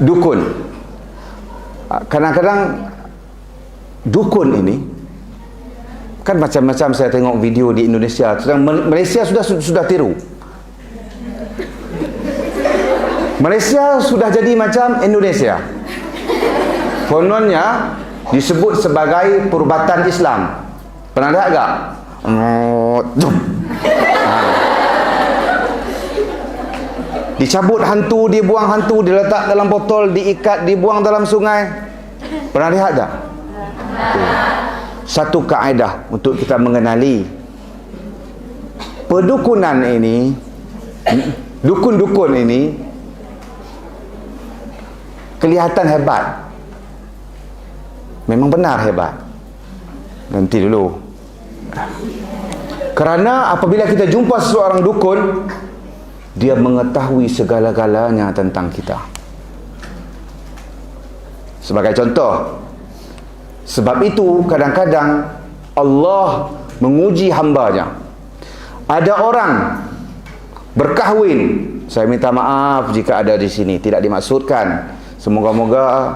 dukun. Kadang-kadang dukun ini kan macam-macam. Saya tengok video di Indonesia, Malaysia sudah tiru. Malaysia sudah jadi macam Indonesia. Kononnya disebut sebagai perubatan Islam. Pernah lihat tak? Dicabut hantu, dibuang hantu, diletak dalam botol, diikat, dibuang dalam sungai. Pernah lihat tak? Satu kaedah untuk kita mengenali perdukunan ini, dukun-dukun ini kelihatan hebat. Memang benar hebat. Nanti dulu. Kerana apabila kita jumpa seseorang dukun, dia mengetahui segala-galanya tentang kita. Sebagai contoh, sebab itu kadang-kadang Allah menguji hambanya. Ada orang berkahwin, saya minta maaf jika ada di sini, tidak dimaksudkan. Semoga-moga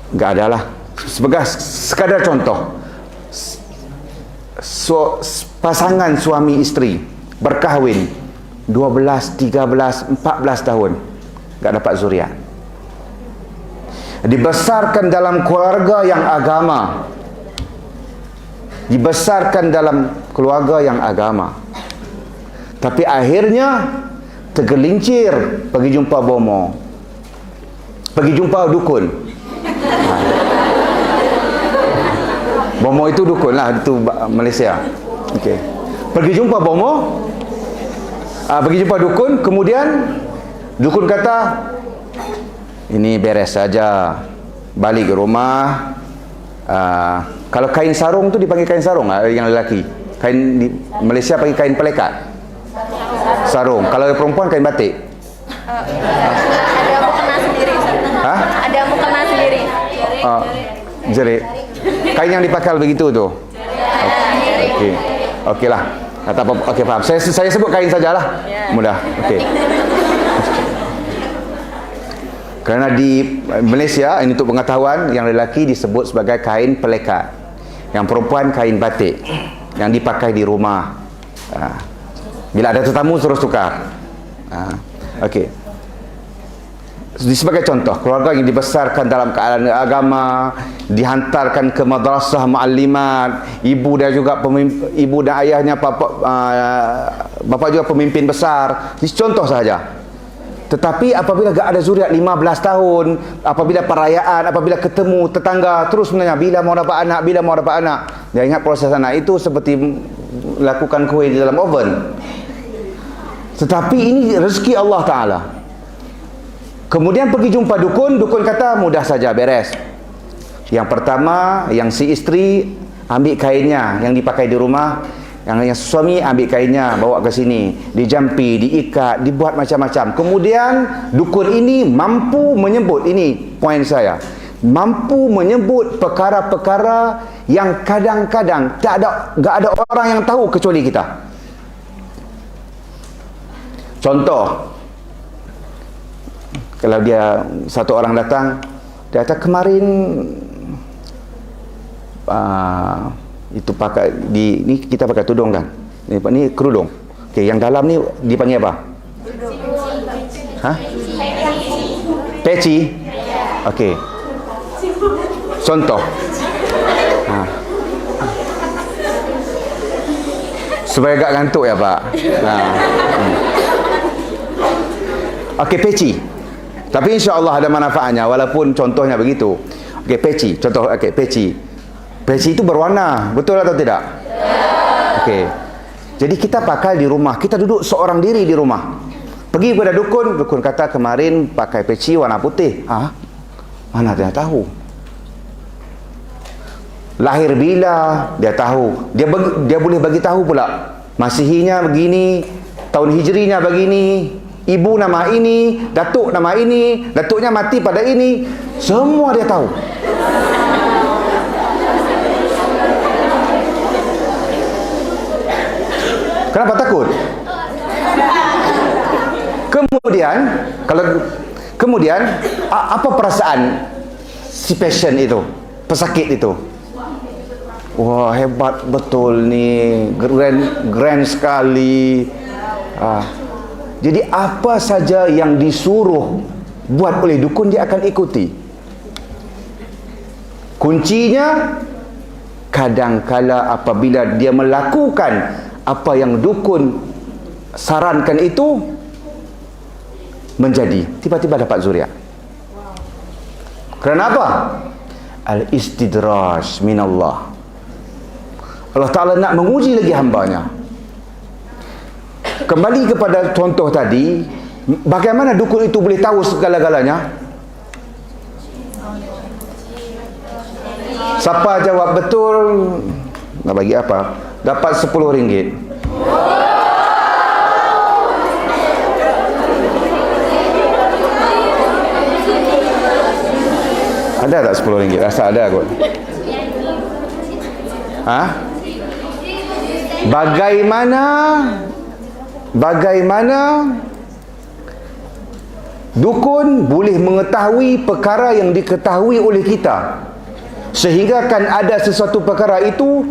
enggak adalah. Sebagai sekadar contoh, pasangan suami isteri berkahwin 12, 13, 14 tahun enggak dapat zuriat. Dibesarkan dalam keluarga yang agama, dibesarkan dalam keluarga yang agama, tapi akhirnya tergelincir pergi jumpa bomo, pergi jumpa dukun. Bomo itu dukun lah, itu Malaysia. Okey. Pergi jumpa bomo, pergi jumpa dukun, kemudian dukun kata, ini beres saja, balik ke rumah. Kalau kain sarung tu dipanggil kain sarung yang lelaki. Kain di Malaysia panggil kain pelekat. Sarung. Kalau perempuan kain batik. Ada mukena sendiri. Hah? Ada mukena sendiri. Jerit. Kain yang dipakai begitu tu. Okey. Okeylah. Kata apa? Okey, faham. Saya sebut kain sajalah. Mudah. Okey. Kerana di Malaysia, ini untuk pengetahuan, yang lelaki disebut sebagai kain pelekat, yang perempuan kain batik, yang dipakai di rumah. Bila ada tetamu terus tukar. Okey. Sebagai contoh, keluarga yang dibesarkan dalam keadaan agama, dihantarkan ke madrasah muallimat, ibu dan ayahnya bapa juga pemimpin besar. Ini contoh sahaja. Tetapi apabila tak ada zuriat 15 tahun, apabila perayaan, apabila ketemu tetangga, terus menanya bila mau dapat anak, bila mau dapat anak. Dia ingat proses anak itu seperti lakukan kuih di dalam oven. Tetapi ini rezeki Allah Ta'ala. Kemudian pergi jumpa dukun, dukun kata mudah saja, beres. Yang pertama, yang si isteri ambil kainnya yang dipakai di rumah, yang suami ambil kainnya bawa ke sini, dijampi, diikat, dibuat macam-macam. Kemudian dukun ini mampu menyebut, ini poin saya, mampu menyebut perkara-perkara yang kadang-kadang tak ada orang yang tahu kecuali kita. Contoh, kalau dia satu orang datang, dia kata kemarin itu pakai ni kita pakai tudung kan, ni kerudung. Okey, yang dalam ni dipanggil apa? Hah? Peci. Okey. Contoh. Supaya agak ngantuk ya Pak. Okey, peci. Tapi insya-Allah ada manfaatnya walaupun contohnya begitu. Okey, peci. Contoh peci. Peci itu berwarna, betul atau tidak? Okey. Jadi kita pakai di rumah, kita duduk seorang diri di rumah. Pergi kepada dukun, dukun kata kemarin pakai peci warna putih. Mana dia tahu? Lahir bila dia tahu. Dia boleh bagi tahu pula. Masihinya begini, tahun hijrinya begini, ibu nama ini, datuk nama ini, datuknya mati pada ini, semua dia tahu. Kenapa takut? Kemudian Kemudian apa perasaan si pasien itu, pesakit itu? Wah, hebat betul nih, grand sekali. Jadi apa saja yang disuruh buat oleh dukun dia akan ikuti. Kuncinya kadangkala apabila dia melakukan apa yang dukun sarankan itu menjadi, tiba-tiba dapat zuriat. Kerana apa? Al-istidraj minallah. Allah Ta'ala nak menguji lagi hambanya. Kembali kepada contoh tadi, bagaimana dukun itu boleh tahu segala-galanya? Siapa jawab betul, nak bagi apa? Dapat RM10. Ada tak RM10? Rasa ada kot. Bagaimana dukun boleh mengetahui perkara yang diketahui oleh kita, sehingga kan ada sesuatu perkara itu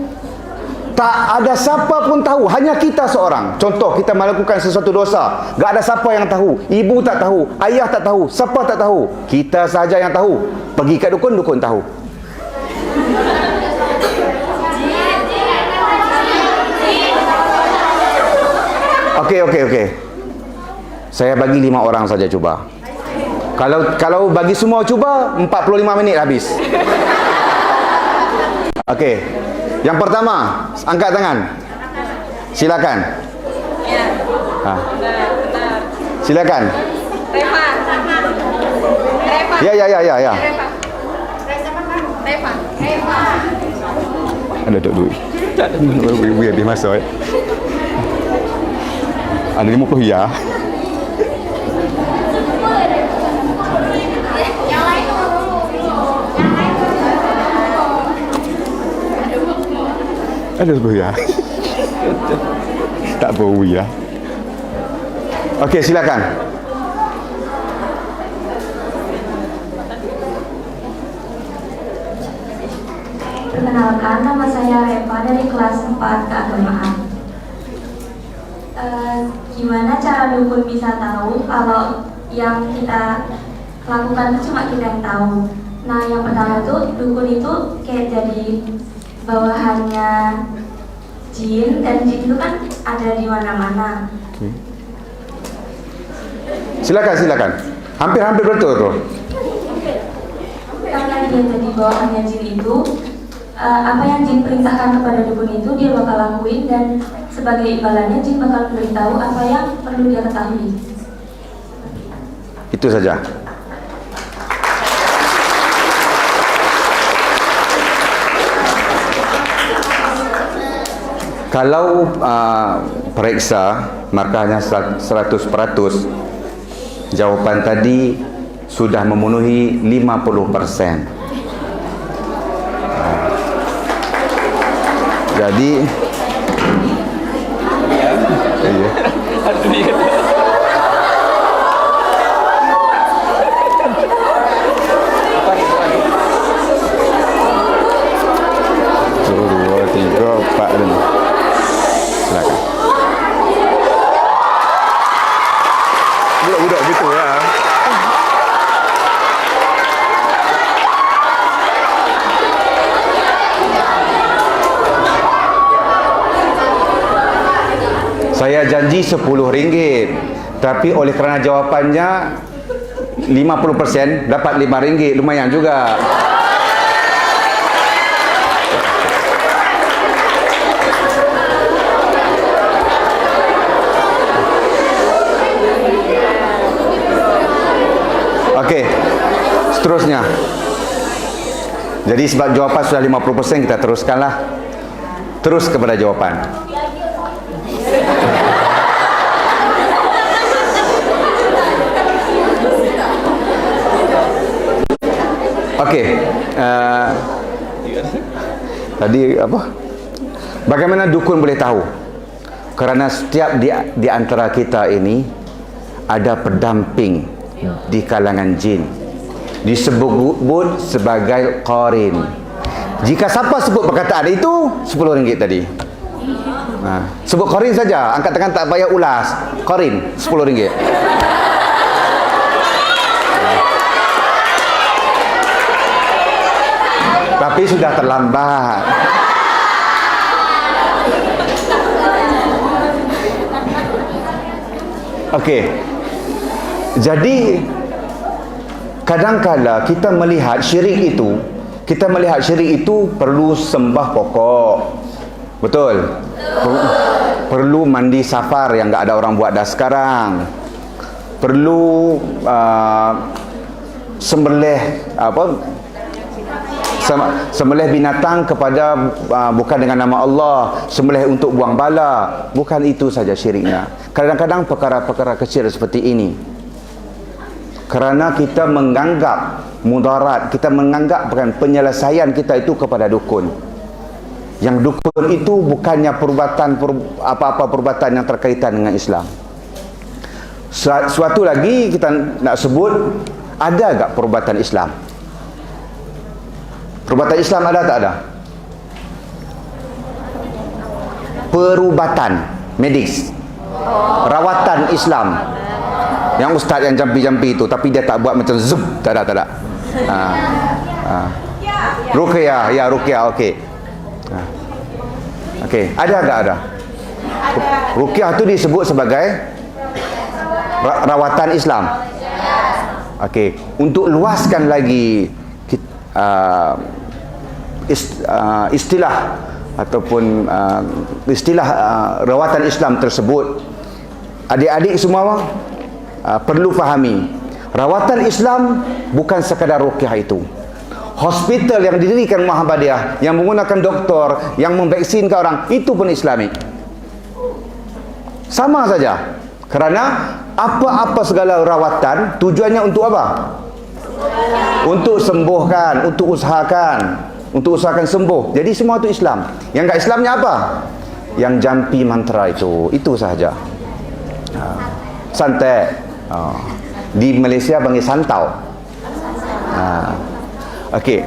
tak ada siapa pun tahu, hanya kita seorang. Contoh, kita melakukan sesuatu dosa, tak ada siapa yang tahu, ibu tak tahu, ayah tak tahu, siapa tak tahu, kita saja yang tahu. Pergi kat dukun, dukun tahu. Okey. Saya bagi 5 orang saja cuba. Kalau bagi semua cuba, 45 minit habis. Okey. Yang pertama, angkat tangan. Silakan. Ya. Benar. Silakan. Reva. Ya. Reva. Ada duit. Tak ada duit habis masuk. Ada 50 ya. Ada 10 ya. Tak bau ya. Okey, silakan. Perkenalkan, nama saya Reva dari kelas 4 keagamaan. Gimana cara dukun bisa tahu kalau yang kita lakukan itu cuma kita yang tahu? Nah, yang pertama tuh dukun itu kayak jadi bawahannya jin, dan jin itu kan ada di mana-mana. Silakan. Hampir betul tuh. Karena dia jadi bawahannya jin itu, apa yang jin perintahkan kepada dukun itu dia bakal lakuin, dan sebagai imbalannya jin bakal memberitahu apa yang perlu dia ketahui. Itu saja. Kalau periksa markahnya 100%, jawapan tadi sudah memenuhi 50%. Jadi suruh 2, 3, 4 dan silakan. Budak-budak gitu ya. Saya janji RM10, tapi oleh kerana jawapannya 50%, dapat RM5, lumayan juga. Okey, seterusnya. Jadi sebab jawapan sudah 50%, kita teruskanlah. Terus kepada jawapan. Okey, tadi apa? Bagaimana dukun boleh tahu? Kerana setiap di antara kita ini ada pendamping di kalangan jin. Disebut sebagai qarin. Jika siapa sebut perkataan itu, RM10 tadi. Sebut qarin saja, angkat tangan tak payah ulas. Qarin, RM10. Tapi sudah terlambat. Okey. Jadi kadang-kala kita melihat syirik itu perlu sembah pokok. Betul? Perlu mandi safar yang enggak ada orang buat dah sekarang. Perlu sembelih binatang kepada bukan dengan nama Allah, sembelih untuk buang bala. Bukan itu saja syiriknya. Kadang-kadang perkara-perkara kecil seperti ini, kerana kita menganggap mudarat, kita menganggap penyelesaian kita itu kepada dukun. Yang dukun itu bukannya apa-apa perubatan yang terkaitan dengan Islam. Suatu lagi kita nak sebut, ada tak perubatan Islam? Perubatan Islam ada tak ada? Perubatan medis, rawatan Islam. Yang ustaz yang jampi-jampi itu, tapi dia tak buat macam zup, tak ada. Ruqyah, ya ruqyah, okey. Okey, ada tak ada? Ruqyah itu disebut sebagai rawatan Islam. Okey, untuk luaskan lagi istilah ataupun istilah rawatan Islam tersebut, adik-adik semua perlu fahami, rawatan Islam bukan sekadar ruqyah itu. Hospital yang didirikan Muhammadiyah, yang menggunakan doktor, yang memvaksinkan orang, itu pun Islamik. Sama saja. Kerana apa-apa segala rawatan tujuannya untuk apa? Untuk sembuhkan, untuk usahakan sembuh. Jadi semua itu Islam. Yang enggak Islamnya apa? Yang jampi mantra itu sahaja. Santai. Di Malaysia panggil santau. Okey.